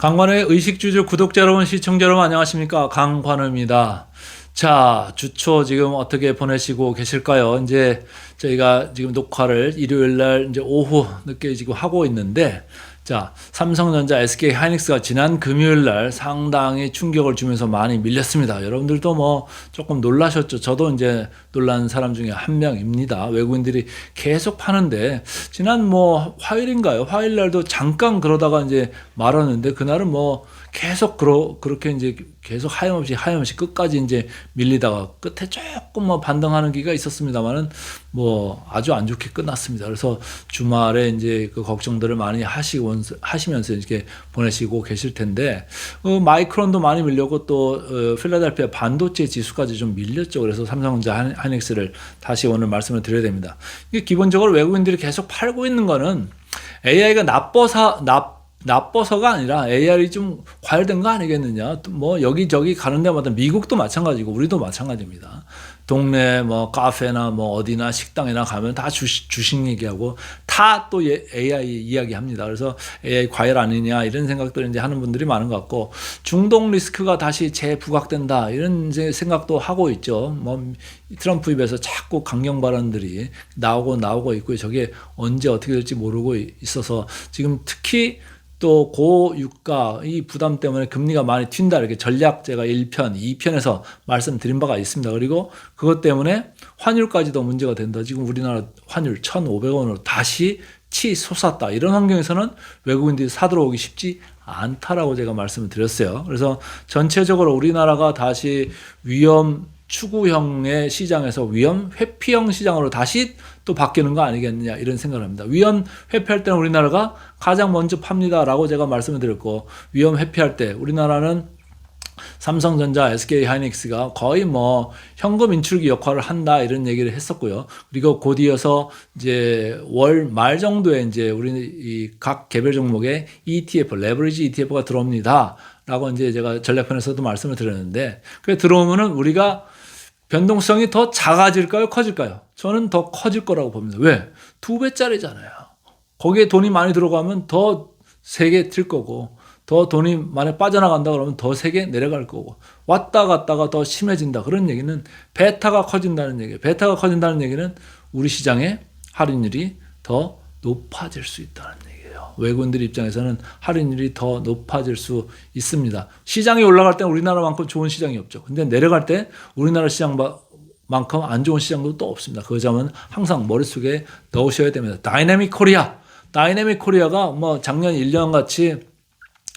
강관의 의식주주 구독자 여러분, 시청자 여러분 안녕하십니까? 강관우입니다. 자, 주초 지금 어떻게 보내시고 계실까요? 이제 저희가 지금 녹화를 일요일 날 이제 오후 늦게 지금 하고 있는데, 자, 삼성전자, SK 하이닉스가 지난 금요일 날 상당히 충격을 주면서 많이 밀렸습니다. 여러분들도 뭐 조금 놀라셨죠? 저도 이제 놀란 사람 중에 한 명입니다. 외국인들이 계속 파는데, 지난 뭐 화요일인가요? 화요일 날도 잠깐 그러다가 이제 말았는데, 그날은 뭐 계속 그렇게 이제 계속 하염없이 끝까지 이제 밀리다가 끝에 조금 뭐 반등하는 기가 있었습니다만은 뭐 아주 안 좋게 끝났습니다. 그래서 주말에 이제 그 걱정들을 많이 하시면서 이렇게 보내시고 계실 텐데, 마이크론도 많이 밀렸고 또 필라델피아 반도체 지수까지 좀 밀렸죠. 그래서 삼성전자 하이닉스를 다시 오늘 말씀을 드려야 됩니다. 이게 기본적으로 외국인들이 계속 팔고 있는 거는 AI가 나빠서가 아니라 AI이 좀 과열된 거 아니겠느냐. 뭐 여기저기 가는 데마다 미국도 마찬가지고 우리도 마찬가지입니다. 동네 뭐 카페나 뭐 어디나 식당이나 가면 다 주식 얘기하고 다 또 AI 이야기합니다. 그래서 AI 과열 아니냐 이런 생각들을 이제 하는 분들이 많은 것 같고, 중동 리스크가 다시 재부각된다 이런 이제 생각도 하고 있죠. 뭐 트럼프 입에서 자꾸 강경 발언들이 나오고 있고요. 저게 언제 어떻게 될지 모르고 있어서 지금 특히 또 고유가 이 부담 때문에 금리가 많이 튄다, 이렇게 전략 제가 1편, 2편에서 말씀드린 바가 있습니다. 그리고 그것 때문에 환율까지도 문제가 된다. 지금 우리나라 환율 1,500원으로 다시 치솟았다. 이런 환경에서는 외국인들이 사들어오기 쉽지 않다라고 제가 말씀을 드렸어요. 그래서 전체적으로 우리나라가 다시 위험 추구형의 시장에서 위험 회피형 시장으로 다시 또 바뀌는 거 아니겠느냐 이런 생각을 합니다. 위험 회피할 때는 우리나라가 가장 먼저 팝니다라고 제가 말씀을 드렸고, 위험 회피할 때 우리나라는 삼성전자, SK 하이닉스가 거의 뭐 현금 인출기 역할을 한다 이런 얘기를 했었고요. 그리고 곧 이어서 이제 월 말 정도에 이제 우리는 이 각 개별 종목에 ETF, 레버리지 ETF가 들어옵니다. 라고 이제 제가 전략편에서도 말씀을 드렸는데, 그게 들어오면은 우리가 변동성이 더 작아질까요? 커질까요? 저는 더 커질 거라고 봅니다. 왜? 2배짜리잖아요. 거기에 돈이 많이 들어가면 더 세게 튈 거고, 더 돈이 많이 빠져나간다 그러면 더 세게 내려갈 거고, 왔다 갔다가 더 심해진다. 그런 얘기는 베타가 커진다는 얘기예요. 베타가 커진다는 얘기는 우리 시장의 할인율이 더 높아질 수 있다는 얘기예요. 외국인들 입장에서는 할인율이 더 높아질 수 있습니다. 시장이 올라갈 때 우리나라만큼 좋은 시장이 없죠. 근데 내려갈 때 우리나라 시장만큼 안 좋은 시장도 또 없습니다. 그 점은 항상 머릿속에 넣으셔야 됩니다. 다이내믹 코리아가 뭐 작년 1년 같이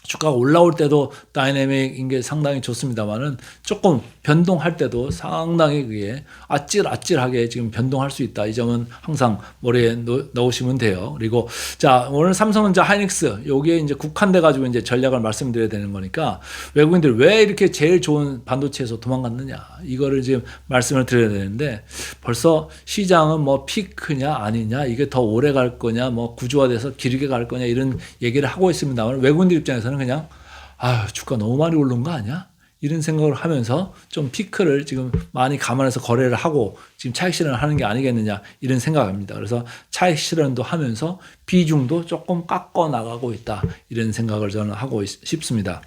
주가가 올라올 때도 다이내믹인 게 상당히 좋습니다만은, 조금 변동할 때도 상당히 그게 아찔아찔하게 지금 변동할 수 있다. 이 점은 항상 머리에 넣으시면 돼요. 그리고 자, 오늘 삼성전자 하이닉스 여기에 이제 국한돼 가지고 이제 전략을 말씀드려야 되는 거니까, 외국인들 왜 이렇게 제일 좋은 반도체에서 도망갔느냐 이거를 지금 말씀을 드려야 되는데, 벌써 시장은 뭐 피크냐 아니냐, 이게 더 오래 갈 거냐, 뭐 구조화돼서 길게 갈 거냐 이런 얘기를 하고 있습니다만, 외국인들 입장에서는 그냥 주가 너무 많이 오른 거 아니야? 이런 생각을 하면서 좀 피크를 지금 많이 감안해서 거래를 하고 지금 차익 실현을 하는 게 아니겠느냐 이런 생각입니다. 그래서 차익 실현도 하면서 비중도 조금 깎아 나가고 있다 이런 생각을 저는 하고 싶습니다.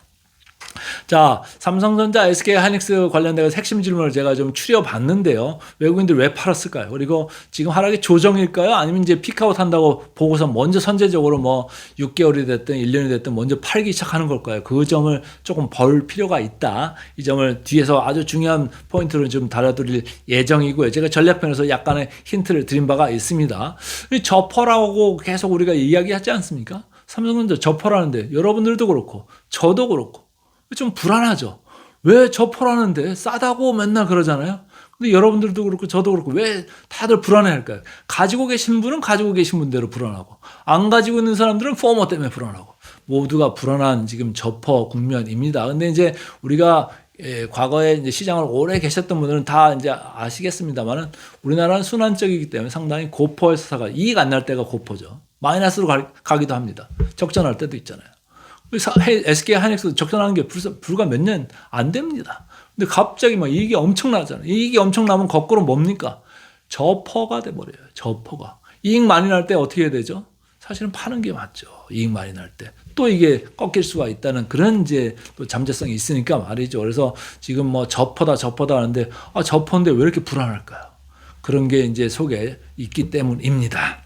자, 삼성전자, SK 하이닉스 관련된 핵심 질문을 제가 좀 추려봤는데요. 외국인들 왜 팔았을까요? 그리고 지금 하락의 조정일까요? 아니면 이제 피크아웃 한다고 보고서 먼저 선제적으로 뭐 6개월이 됐든 1년이 됐든 먼저 팔기 시작하는 걸까요? 그 점을 조금 볼 필요가 있다. 이 점을 뒤에서 아주 중요한 포인트로 좀 다뤄드릴 예정이고요. 제가 전략편에서 약간의 힌트를 드린 바가 있습니다. 저퍼라고 계속 우리가 이야기하지 않습니까? 삼성전자 저퍼라는데 여러분들도 그렇고 저도 그렇고 좀 불안하죠. 왜 저퍼라는데 싸다고 맨날 그러잖아요. 근데 여러분들도 그렇고 저도 그렇고 왜 다들 불안해할까요? 가지고 계신 분은 가지고 계신 분대로 불안하고, 안 가지고 있는 사람들은 포머 때문에 불안하고, 모두가 불안한 지금 저퍼 국면입니다. 근데 이제 우리가 과거에 이제 시장을 오래 계셨던 분들은 다 이제 아시겠습니다만은, 우리나라는 순환적이기 때문에 상당히 고퍼에서 사가 이익 안 날 때가 고퍼죠. 마이너스로 가기도 합니다. 적전할 때도 있잖아요. SK 하이닉스 적전하는 게 불과 몇 년 안 됩니다. 근데 갑자기 막 이익이 엄청나잖아요. 이익이 엄청나면 거꾸로 뭡니까? 저퍼가 돼버려요. 저퍼가. 이익 많이 날 때 어떻게 해야 되죠? 사실은 파는 게 맞죠. 이익 많이 날 때. 또 이게 꺾일 수가 있다는 그런 이제 또 잠재성이 있으니까 말이죠. 그래서 지금 뭐 저퍼다 하는데 저퍼인데 왜 이렇게 불안할까요? 그런 게 이제 속에 있기 때문입니다.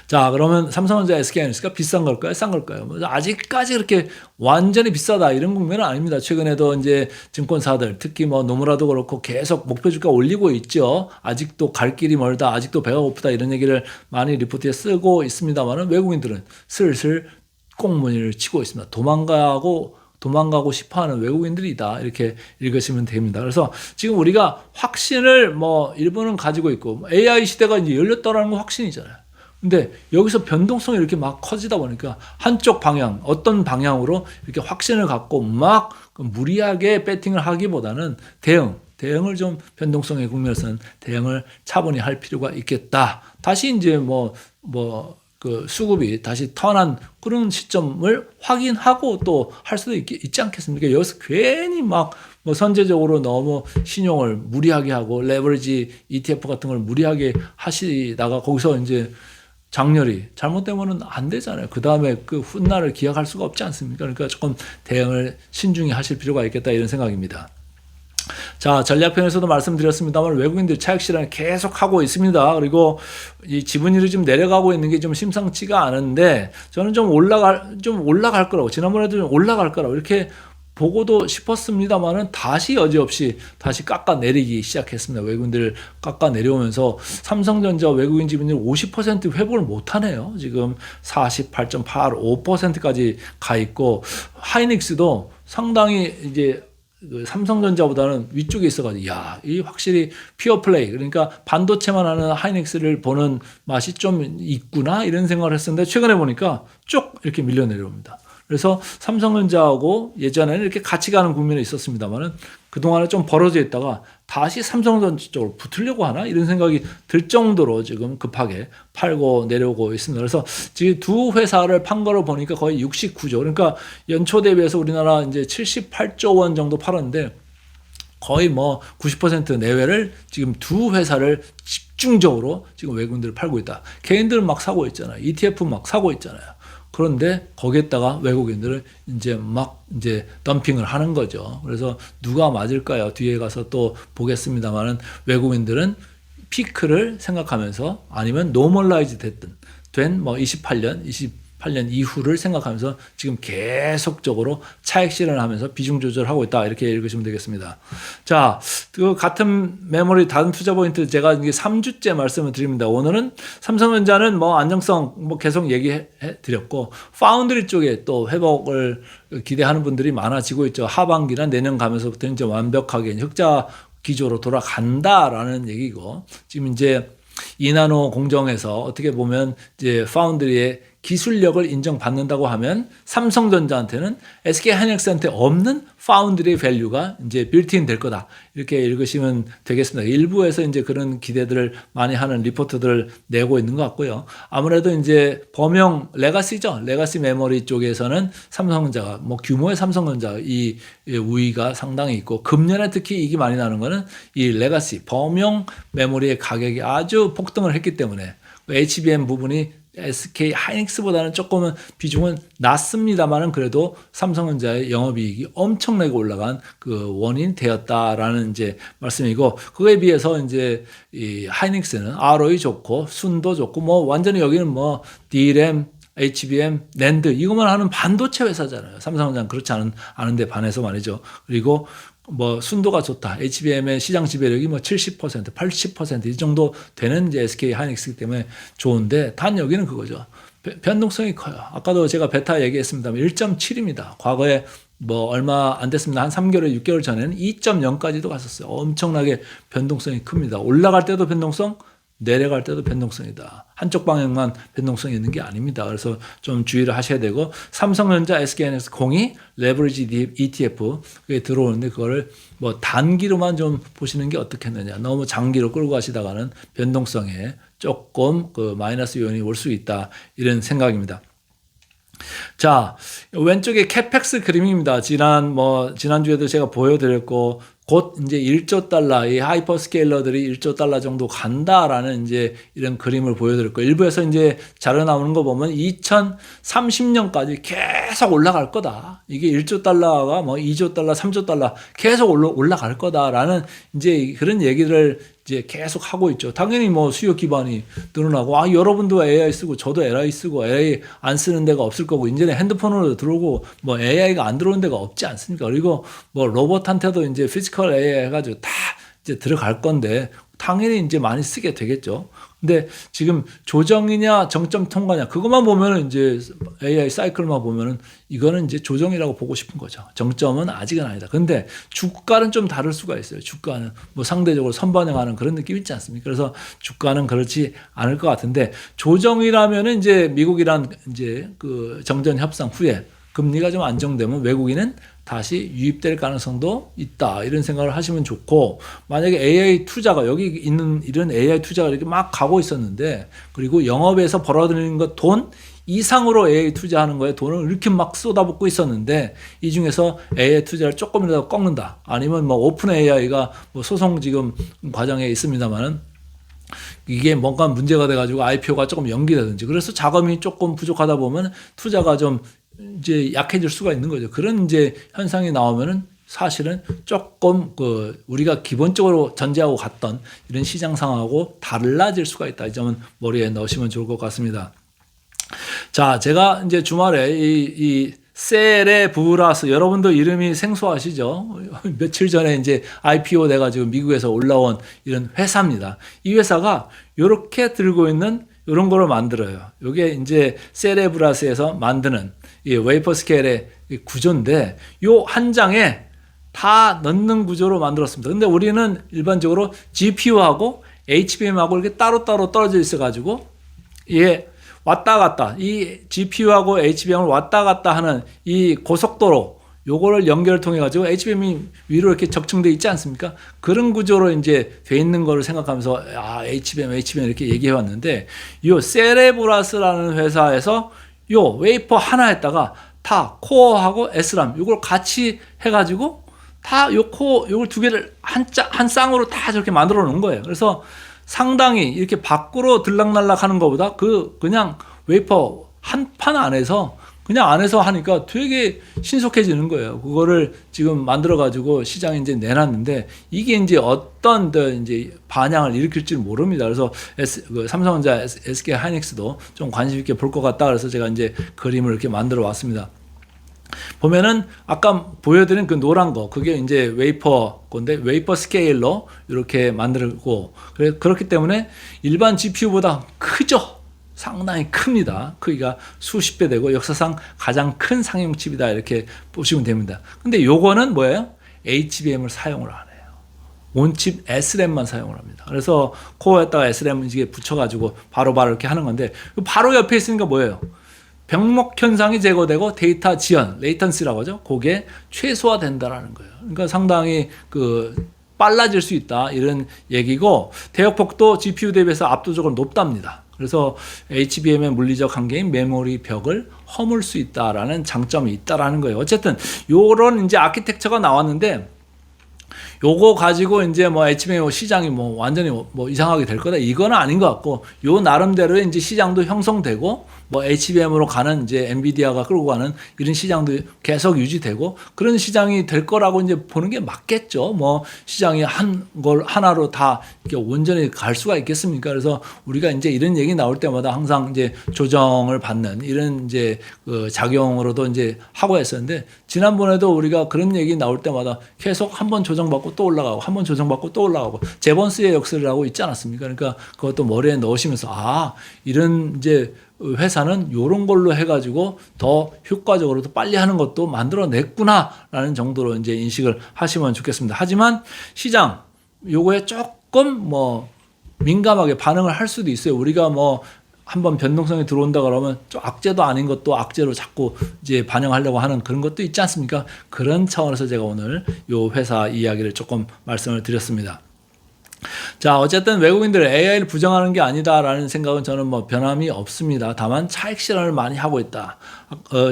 자, 그러면 삼성전자, SK하이닉스가 비싼 걸까요? 싼 걸까요? 아직까지 그렇게 완전히 비싸다 이런 국면은 아닙니다. 최근에도 이제 증권사들, 특히 뭐 노무라도 그렇고 계속 목표 주가 올리고 있죠. 아직도 갈 길이 멀다, 아직도 배가 고프다 이런 얘기를 많이 리포트에 쓰고 있습니다만은 외국인들은 슬슬 꽁무니를 치고 있습니다. 도망가고 싶어하는 외국인들이다 이렇게 읽으시면 됩니다. 그래서 지금 우리가 확신을 뭐 일본은 가지고 있고 AI 시대가 이제 열렸다라는 건 확신이잖아요. 근데 여기서 변동성이 이렇게 막 커지다 보니까 한쪽 방향, 어떤 방향으로 이렇게 확신을 갖고 막 무리하게 배팅을 하기보다는 대응을 좀 변동성의 국면에서는 대응을 차분히 할 필요가 있겠다. 다시 이제 그 수급이 다시 턴한 그런 시점을 확인하고 또 할 수도 있지 않겠습니까? 여기서 괜히 뭐 선제적으로 너무 신용을 무리하게 하고 레버리지 ETF 같은 걸 무리하게 하시다가 거기서 이제 장렬히 잘못되면은 안 되잖아요. 그 다음에 그 훗날을 기약할 수가 없지 않습니까? 그러니까 조금 대응을 신중히 하실 필요가 있겠다 이런 생각입니다. 자, 전략편에서도 말씀드렸습니다만 외국인들 차익 실현을 계속 하고 있습니다. 그리고 이 지분율이 좀 내려가고 있는 게 좀 심상치가 않은데 저는 좀 올라갈 거라고 지난번에도 좀 올라갈 거라고 이렇게 보고도 싶었습니다만은 다시 여지없이 다시 깎아내리기 시작했습니다. 외국인들 깎아내려오면서 삼성전자 외국인 지분율 50% 회복을 못하네요. 지금 48.85%까지 가 있고 하이닉스도 상당히 이제 삼성전자보다는 위쪽에 있어가지고 이 확실히 피어 플레이 그러니까 반도체만 하는 하이닉스를 보는 맛이 좀 있구나 이런 생각을 했었는데 최근에 보니까 쭉 이렇게 밀려 내려옵니다. 그래서 삼성전자하고 예전에는 이렇게 같이 가는 국면이 있었습니다만은 그동안에 좀 벌어져 있다가 다시 삼성전자 쪽으로 붙으려고 하나 이런 생각이 들 정도로 지금 급하게 팔고 내려오고 있습니다. 그래서 지금 두 회사를 판 거로 보니까 거의 69조 그러니까 연초 대비해서 우리나라 이제 78조 원 정도 팔았는데 거의 90% 내외를 지금 두 회사를 집중적으로 지금 외국인들을 팔고 있다. 개인들은 막 사고 있잖아요. ETF 막 사고 있잖아요. 그런데 거기에다가 외국인들은 이제 덤핑을 하는 거죠. 그래서 누가 맞을까요? 뒤에 가서 또 보겠습니다만은 외국인들은 피크를 생각하면서 아니면 노멀라이즈 된 28년 이후를 생각하면서 지금 계속적으로 차익 실현을 하면서 비중 조절하고 있다. 이렇게 읽으시면 되겠습니다. 자, 그 같은 메모리 다른 투자 포인트 제가 이게 3주째 말씀을 드립니다. 오늘은 삼성전자는 안정성 계속 얘기해 드렸고 파운드리 쪽에 또 회복을 기대하는 분들이 많아지고 있죠. 하반기나 내년 가면서부터 이제 완벽하게 흑자 기조로 돌아간다라는 얘기고 지금 이제 2나노 공정에서 어떻게 보면 이제 파운드리의 기술력을 인정받는다고 하면 삼성전자한테는 SK하이닉스한테 없는 파운드리 밸류가 이제 빌트인 될 거다. 이렇게 읽으시면 되겠습니다. 일부에서 이제 그런 기대들을 많이 하는 리포트들을 내고 있는 것 같고요. 아무래도 이제 범용 레가시죠. 레가시 메모리 쪽에서는 삼성전자가 규모의 삼성전자 이 우위가 상당히 있고 금년에 특히 이익이 많이 나는 거는 이 레가시 범용 메모리의 가격이 아주 폭등을 했기 때문에 HBM 부분이 SK 하이닉스보다는 조금은 비중은 낮습니다만은 그래도 삼성전자의 영업이익이 엄청나게 올라간 그 원인이 되었다라는 이제 말씀이고 그거에 비해서 이제 이 하이닉스는 ROE 좋고 순도 좋고 완전히 여기는 DRAM, HBM, 낸드 이것만 하는 반도체 회사잖아요. 삼성전자는 그렇지 않은데 반해서 말이죠. 그리고 순도가 좋다. HBM의 시장 지배력이 70%, 80%이 정도 되는 이제 SK 하이닉스이기 때문에 좋은데 단 여기는 그거죠. 변동성이 커요. 아까도 제가 베타 얘기했습니다만 1.7입니다. 과거에 얼마 안 됐습니다. 한 3개월, 6개월 전에는 2.0까지도 갔었어요. 엄청나게 변동성이 큽니다. 올라갈 때도 변동성, 내려갈 때도 변동성이다. 한쪽 방향만 변동성이 있는 게 아닙니다. 그래서 좀 주의를 하셔야 되고 삼성전자, SK하이닉스 공이 레버리지 ETF에 들어오는데 그거를 단기로만 좀 보시는 게 어떻겠느냐. 너무 장기로 끌고 가시다가는 변동성에 조금 그 마이너스 요인이 올 수 있다. 이런 생각입니다. 자, 왼쪽에 캐펙스 그림입니다. 지난주에도 제가 보여드렸고 곧 이제 1조 달러, 이 하이퍼스케일러들이 1조 달러 정도 간다라는 이제 이런 그림을 보여드릴 거예요. 일부에서 이제 자료 나오는 거 보면 2030년까지 계속 올라갈 거다. 이게 1조 달러가 뭐 2조 달러, 3조 달러 계속 올라갈 거다라는 이제 그런 얘기를 이제 계속 하고 있죠. 당연히 뭐 수요 기반이 늘어나고, 여러분도 AI 쓰고 저도 AI 쓰고 AI 안 쓰는 데가 없을 거고, 이제는 핸드폰으로 들어오고 뭐 AI가 안 들어오는 데가 없지 않습니까? 그리고 뭐 로봇한테도 이제 피지컬 AI 해가지고 다 이제 들어갈 건데 당연히 이제 많이 쓰게 되겠죠. 근데 지금 조정이냐 정점 통과냐 그것만 보면은 이제 AI 사이클만 보면은 이거는 이제 조정이라고 보고 싶은 거죠. 정점은 아직은 아니다. 근데 주가는 좀 다를 수가 있어요. 주가는 뭐 상대적으로 선반영하는 그런 느낌 있지 않습니까? 그래서 주가는 그렇지 않을 것 같은데, 조정이라면은 이제 미국이란 이제 그 정전 협상 후에 금리가 좀 안정되면 외국인은 다시 유입될 가능성도 있다, 이런 생각을 하시면 좋고, 만약에 AI 투자가 여기 있는 이런 AI 투자가 이렇게 막 가고 있었는데, 그리고 영업에서 벌어들이는 것 돈 이상으로 AI 투자하는 거에 돈을 이렇게 막 쏟아붓고 있었는데, 이 중에서 AI 투자를 조금이라도 꺾는다, 아니면 뭐 오픈 AI가 뭐 소송 지금 과정에 있습니다만은 이게 뭔가 문제가 돼가지고 IPO가 조금 연기되든지, 그래서 자금이 조금 부족하다 보면 투자가 좀 이제 약해질 수가 있는 거죠. 그런 이제 현상이 나오면은 사실은 조금 그 우리가 기본적으로 전제하고 갔던 이런 시장 상황하고 달라질 수가 있다. 이 점은 머리에 넣으시면 좋을 것 같습니다. 자, 제가 이제 주말에 이 세레브라스, 여러분도 이름이 생소하시죠? 며칠 전에 이제 IPO 돼가지고 미국에서 올라온 이런 회사입니다. 이 회사가 이렇게 들고 있는 이런 거를 만들어요. 이게 이제 세레브라스에서 만드는 이 웨이퍼 스케일의 구조인데, 요 한 장에 다 넣는 구조로 만들었습니다. 근데 우리는 일반적으로 GPU하고 HBM하고 이렇게 따로따로 떨어져 있어가지고, 예, 왔다 갔다, 이 GPU하고 HBM을 왔다 갔다 하는 이 고속도로, 요거를 연결을 통해 가지고 HBM이 위로 이렇게 적층돼 있지 않습니까? 그런 구조로 이제 돼 있는 거를 생각하면서 HBM 이렇게 얘기해 왔는데, 요 세레브라스라는 회사에서 요 웨이퍼 하나에다가 다 코어하고 SRAM 요걸 같이 해 가지고 다 요 코어 요걸 두 개를 한 쌍으로 다 저렇게 만들어 놓은 거예요. 그래서 상당히 이렇게 밖으로 들락날락 하는 것보다 그냥 웨이퍼 한 판 안에서 그냥 안에서 하니까 되게 신속해지는 거예요. 그거를 지금 만들어가지고 시장에 이제 내놨는데, 이게 이제 어떤 이제 반향을 일으킬지 모릅니다. 그래서 삼성전자, SK 하이닉스도 좀 관심 있게 볼 것 같다. 그래서 제가 이제 그림을 이렇게 만들어 왔습니다. 보면은 아까 보여드린 그 노란 거, 그게 이제 웨이퍼 건데, 웨이퍼 스케일로 이렇게 만들고, 그렇기 때문에 일반 GPU보다 크죠. 상당히 큽니다. 크기가 수십 배 되고 역사상 가장 큰 상용 칩이다, 이렇게 보시면 됩니다. 근데 요거는 뭐예요? HBM을 사용을 안 해요. 온칩 SRAM만 사용을 합니다. 그래서 코어에다가 SRAM 이게 붙여가지고 바로바로 이렇게 하는 건데, 바로 옆에 있으니까 뭐예요? 병목 현상이 제거되고 데이터 지연, 레이턴시라고 하죠. 그게 최소화된다라는 거예요. 그러니까 상당히 빨라질 수 있다, 이런 얘기고, 대역폭도 GPU 대비해서 압도적으로 높답니다. 그래서 HBM의 물리적 한계인 메모리 벽을 허물 수 있다라는 장점이 있다라는 거예요. 어쨌든 요런 이제 아키텍처가 나왔는데, 요거 가지고 이제 뭐 HBM 시장이 뭐 완전히 뭐 이상하게 될 거다, 이건 아닌 것 같고, 요 나름대로의 이제 시장도 형성되고, 뭐 HBM으로 가는 이제 엔비디아가 끌고 가는 이런 시장도 계속 유지되고, 그런 시장이 될 거라고 이제 보는 게 맞겠죠. 뭐 시장이 한 걸 하나로 다 이렇게 온전히 갈 수가 있겠습니까? 그래서 우리가 이제 이런 얘기 나올 때마다 항상 이제 조정을 받는 이런 이제 작용으로도 이제 하고 했었는데, 지난번에도 우리가 그런 얘기 나올 때마다 계속 한번 조정받고 또 올라가고, 한번 조정받고 또 올라가고, 제번스의 역설을 하고 있지 않았습니까? 그러니까 그것도 머리에 넣으시면서, 이런 이제 회사는 이런 걸로 해가지고 더 효과적으로 더 빨리 하는 것도 만들어냈구나라는 정도로 이제 인식을 하시면 좋겠습니다. 하지만 시장 요거에 조금 뭐 민감하게 반응을 할 수도 있어요. 우리가 뭐 한번 변동성이 들어온다 그러면 좀 악재도 아닌 것도 악재로 자꾸 이제 반영하려고 하는 그런 것도 있지 않습니까? 그런 차원에서 제가 오늘 요 회사 이야기를 조금 말씀을 드렸습니다. 자, 어쨌든 외국인들 AI를 부정하는 게 아니다라는 생각은 저는 뭐 변함이 없습니다. 다만 차익 실현을 많이 하고 있다.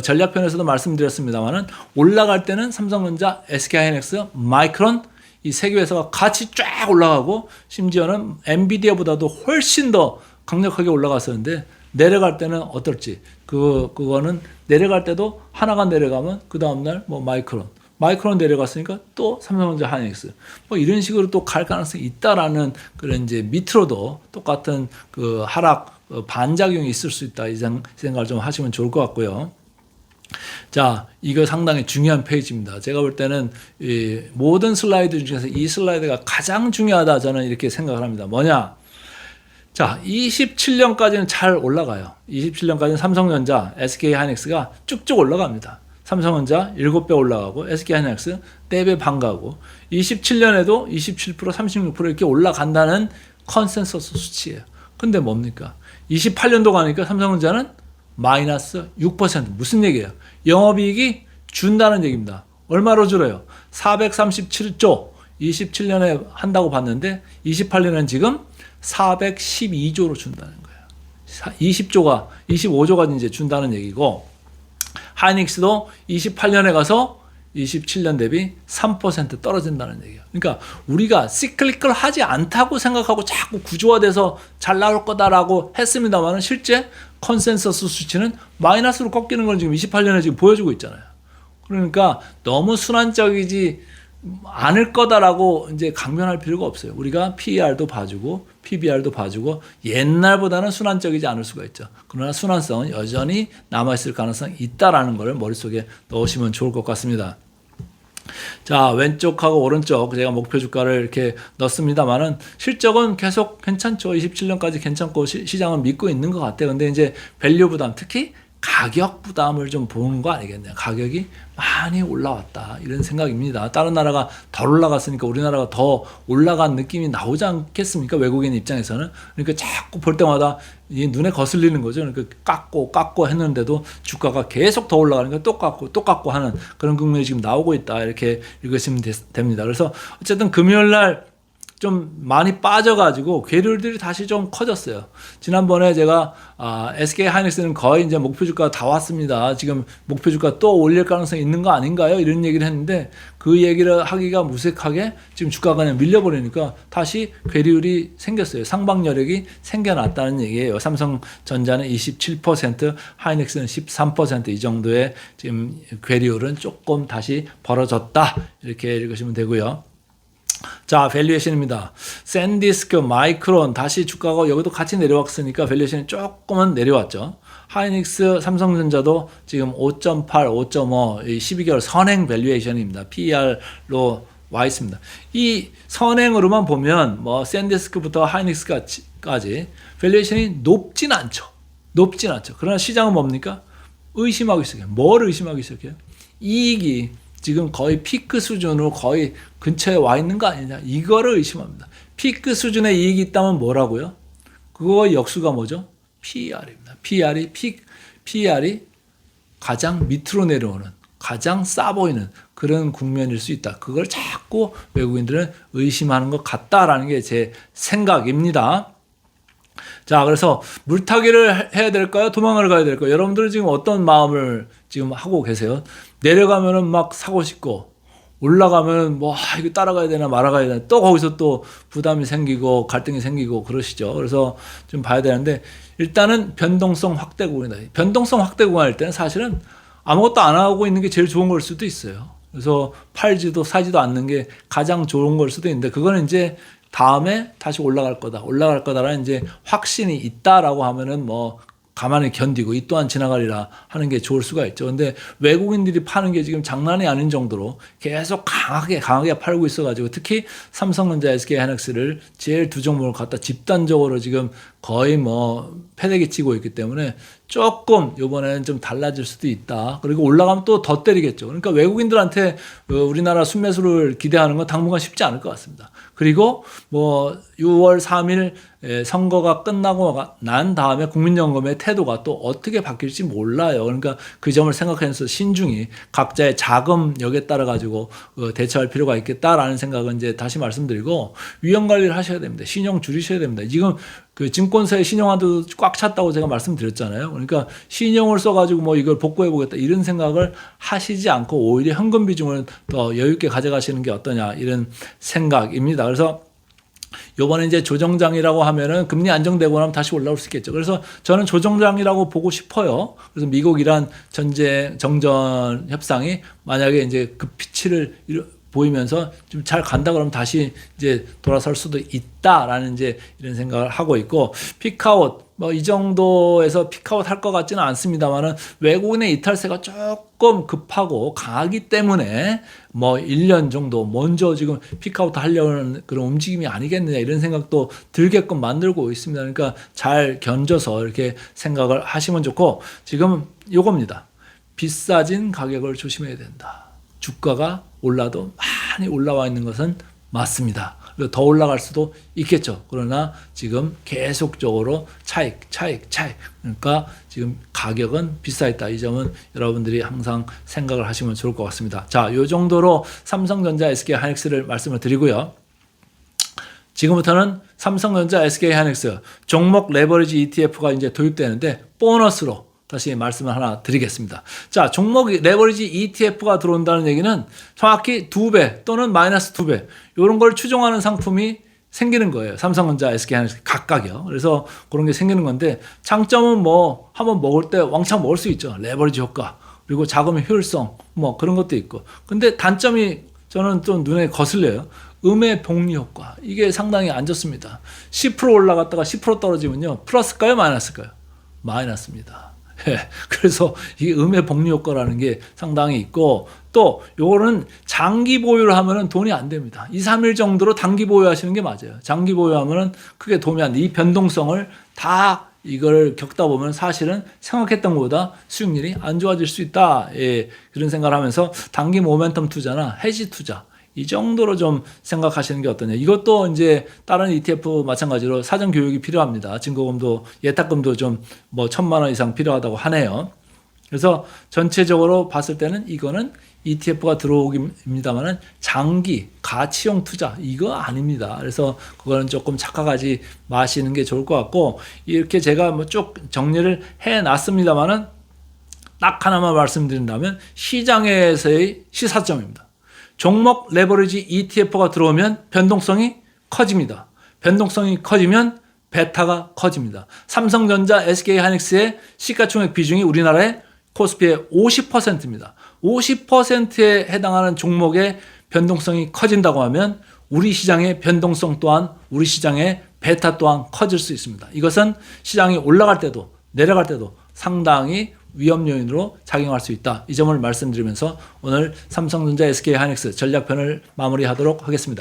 전략편에서도 말씀드렸습니다만은 올라갈 때는 삼성전자, SK하이닉스, 마이크론 이 세 개 회사가 같이 쫙 올라가고 심지어는 엔비디아보다도 훨씬 더 강력하게 올라갔었는데 내려갈 때는 어떨지 그거는 내려갈 때도 하나가 내려가면 그 다음날 뭐 마이크론 내려갔으니까 또 삼성전자 하이닉스 뭐 이런 식으로 또 갈 가능성이 있다라는 그런 이제 밑으로도 똑같은 그 하락 반작용이 있을 수 있다 이 생각을 좀 하시면 좋을 것 같고요. 자, 이거 상당히 중요한 페이지입니다. 제가 볼 때는 이 모든 슬라이드 중에서 이 슬라이드가 가장 중요하다 저는 이렇게 생각을 합니다. 뭐냐? 자, 27년까지는 잘 올라가요. 27년까지는 삼성전자, SK하이닉스가 쭉쭉 올라갑니다. 삼성전자 7배 올라가고 SK하이닉스 4배 반 가고 27년에도 27%, 36% 이렇게 올라간다는 컨센서스 수치예요. 근데 뭡니까? 28년도 가니까 삼성전자는 마이너스 6%. 무슨 얘기예요? 영업이익이 준다는 얘기입니다. 얼마로 줄어요? 437조 27년에 한다고 봤는데 28년은 지금 412조로 준다는 거예요. 20조가 25조가 이제 준다는 얘기고 하이닉스도 28년에 가서 27년 대비 3% 떨어진다는 얘기예요. 그러니까 우리가 시클리컬 하지 않다고 생각하고 자꾸 구조화돼서 잘 나올 거다라고 했습니다만 실제 컨센서스 수치는 마이너스로 꺾이는 걸 지금 28년에 지금 보여주고 있잖아요. 그러니까 너무 순환적이지 않을 거다라고 이제 강변할 필요가 없어요. 우리가 PER도 봐주고 PBR도 봐주고 옛날보다는 순환적이지 않을 수가 있죠. 그러나 순환성은 여전히 남아있을 가능성이 있다라는 걸 머릿속에 넣으시면 좋을 것 같습니다. 자, 왼쪽하고 오른쪽 제가 목표 주가를 이렇게 넣습니다만은 실적은 계속 괜찮죠. 27년까지 괜찮고 시장은 믿고 있는 것 같아요. 근데 이제 밸류 부담, 특히 가격 부담을 좀 보는 거 아니겠냐. 가격이 많이 올라왔다 이런 생각입니다. 다른 나라가 덜 올라갔으니까 우리나라가 더 올라간 느낌이 나오지 않겠습니까? 외국인 입장에서는. 그러니까 자꾸 볼 때마다 눈에 거슬리는 거죠. 그러니까 깎고 했는데도 주가가 계속 더 올라가니까 또 깎고 하는 그런 국면이 지금 나오고 있다 이렇게 읽으시면 됩니다. 그래서 어쨌든 금요일 날 좀 많이 빠져가지고 괴리들이 다시 좀 커졌어요. 지난번에 제가 SK 하이닉스는 거의 이제 목표 주가 다 왔습니다. 지금 목표 주가 또 올릴 가능성이 있는 거 아닌가요? 이런 얘기를 했는데 그 얘기를 하기가 무색하게 지금 주가가 그냥 밀려버리니까 다시 괴리율이 생겼어요. 상방 여력이 생겨났다는 얘기예요. 삼성전자는 27%, 하이닉스는 13%이 정도의 지금 괴리율은 조금 다시 벌어졌다 이렇게 읽으시면 되고요. 자, 밸류에이션입니다. 샌디스크, 마이크론 다시 주가가 여기도 같이 내려왔으니까 밸류에이션이 조금은 내려왔죠. 하이닉스, 삼성전자도 지금 5.8, 5.5 12개월 선행 밸류에이션입니다. PER로 와 있습니다. 이 선행으로만 보면 뭐 샌디스크부터 하이닉스까지 밸류에이션이 높진 않죠. 그러나 시장은 뭡니까? 의심하기 시작해요. 뭘 의심하기 시작해요? 이익이 지금 거의 피크 수준으로 거의 근처에 와 있는 거 아니냐 이거를 의심합니다. 피크 수준의 이익이 있다면 뭐라고요? 그거 역수가 뭐죠? PER입니다. PER이 가장 밑으로 내려오는 가장 싸 보이는 그런 국면일 수 있다. 그걸 자꾸 외국인들은 의심하는 것 같다라는 게 제 생각입니다. 자, 그래서 물타기를 해야 될까요? 도망을 가야 될까요? 여러분들은 지금 어떤 마음을 지금 하고 계세요? 내려가면은 막 사고 싶고, 올라가면 뭐, 이거 따라가야 되나 말아가야 되나, 또 거기서 또 부담이 생기고, 갈등이 생기고 그러시죠. 그래서 좀 봐야 되는데, 일단은 변동성 확대 구간이다. 변동성 확대 구간일 때는 사실은 아무것도 안 하고 있는 게 제일 좋은 걸 수도 있어요. 그래서 팔지도 사지도 않는 게 가장 좋은 걸 수도 있는데, 그거는 이제 다음에 다시 올라갈 거다라는 이제 확신이 있다라고 하면은 뭐 가만히 견디고 이 또한 지나가리라 하는 게 좋을 수가 있죠. 근데 외국인들이 파는 게 지금 장난이 아닌 정도로 계속 강하게 팔고 있어가지고 특히 삼성전자, SK하이닉스를 제일 두 종목을 갖다 집단적으로 지금 거의 뭐 패대기 치고 있기 때문에 조금 이번에는 좀 달라질 수도 있다. 그리고 올라가면 또 더 때리겠죠. 그러니까 외국인들한테 우리나라 순매수를 기대하는 건 당분간 쉽지 않을 것 같습니다. 그리고 뭐 6월 3일 선거가 끝나고 난 다음에 국민연금의 태도가 또 어떻게 바뀔지 몰라요. 그러니까 그 점을 생각하면서 신중히 각자의 자금력에 따라 가지고 대처할 필요가 있겠다라는 생각은 이제 다시 말씀드리고 위험 관리를 하셔야 됩니다. 신용 줄이셔야 됩니다. 지금 그 증권사의 신용화도 꽉 찼다고 제가 말씀드렸잖아요. 그러니까 신용을 써가지고 뭐 이걸 복구해보겠다 이런 생각을 하시지 않고 오히려 현금 비중을 더 여유 있게 가져가시는 게 어떠냐 이런 생각입니다. 그래서 요번에 이제 조정장이라고 하면은 금리 안정되고 나면 다시 올라올 수 있겠죠. 그래서 저는 조정장이라고 보고 싶어요. 그래서 미국 이란 전쟁 정전 협상이 만약에 이제 그 피치를 보이면서 좀 잘 간다 그러면 다시 이제 돌아설 수도 있다라는 이제 이런 생각을 하고 있고, 피크아웃 뭐 이 정도에서 피크아웃 할 것 같지는 않습니다만은 외국인의 이탈세가 조금 급하고 강하기 때문에 뭐 1년 정도 먼저 지금 피크아웃 하려는 그런 움직임이 아니겠느냐 이런 생각도 들게끔 만들고 있습니다. 그러니까 잘 견뎌서 이렇게 생각을 하시면 좋고, 지금 요겁니다. 비싸진 가격을 조심해야 된다. 주가가 올라도 많이 올라와 있는 것은 맞습니다. 그리고 더 올라갈 수도 있겠죠. 그러나 지금 계속적으로 차익. 그러니까 지금 가격은 비싸 있다. 이 점은 여러분들이 항상 생각을 하시면 좋을 것 같습니다. 자, 요 정도로 삼성전자, SK하이닉스를 말씀을 드리고요. 지금부터는 삼성전자, SK하이닉스 종목 레버리지 ETF가 이제 도입되는데 보너스로 다시 말씀을 하나 드리겠습니다. 자, 종목 레버리지 ETF가 들어온다는 얘기는 정확히 2배 또는 마이너스 2배 이런 걸 추종하는 상품이 생기는 거예요. 삼성전자, SK하이닉스 각각이요. 그래서 그런 게 생기는 건데, 장점은 뭐 한번 먹을 때 왕창 먹을 수 있죠. 레버리지 효과, 그리고 자금의 효율성 뭐 그런 것도 있고. 근데 단점이 저는 좀 눈에 거슬려요. 음의 복리 효과, 이게 상당히 안 좋습니다. 10% 올라갔다가 10% 떨어지면요, 플러스일까요 마이너스일까요? 마이너스입니다. 그래서 이 음의 복리 효과라는 게 상당히 있고, 또 요거는 장기 보유를 하면은 돈이 안 됩니다. 2, 3일 정도로 단기 보유하시는 게 맞아요. 장기 보유하면은 크게 도움이 안 돼. 이 변동성을 다 이걸 겪다 보면 사실은 생각했던 것보다 수익률이 안 좋아질 수 있다. 예, 그런 생각을 하면서 단기 모멘텀 투자나 해지 투자 이 정도로 좀 생각하시는 게 어떠냐. 이것도 이제 다른 ETF 마찬가지로 사전 교육이 필요합니다. 증거금도 예탁금도 좀 뭐 1,000만 원 이상 필요하다고 하네요. 그래서 전체적으로 봤을 때는 이거는 ETF가 들어오기입니다만은 장기 가치형 투자 이거 아닙니다. 그래서 그거는 조금 착각하지 마시는 게 좋을 것 같고, 이렇게 제가 뭐 쭉 정리를 해 놨습니다만은 딱 하나만 말씀드린다면 시장에서의 시사점입니다. 종목 레버리지 ETF가 들어오면 변동성이 커집니다. 변동성이 커지면 베타가 커집니다. 삼성전자, SK하이닉스의 시가총액 비중이 우리나라의 코스피의 50%입니다. 50%에 해당하는 종목의 변동성이 커진다고 하면 우리 시장의 변동성 또한, 우리 시장의 베타 또한 커질 수 있습니다. 이것은 시장이 올라갈 때도 내려갈 때도 상당히 위험 요인으로 작용할 수 있다. 이 점을 말씀드리면서 오늘 삼성전자, SK하이닉스 전략편을 마무리하도록 하겠습니다.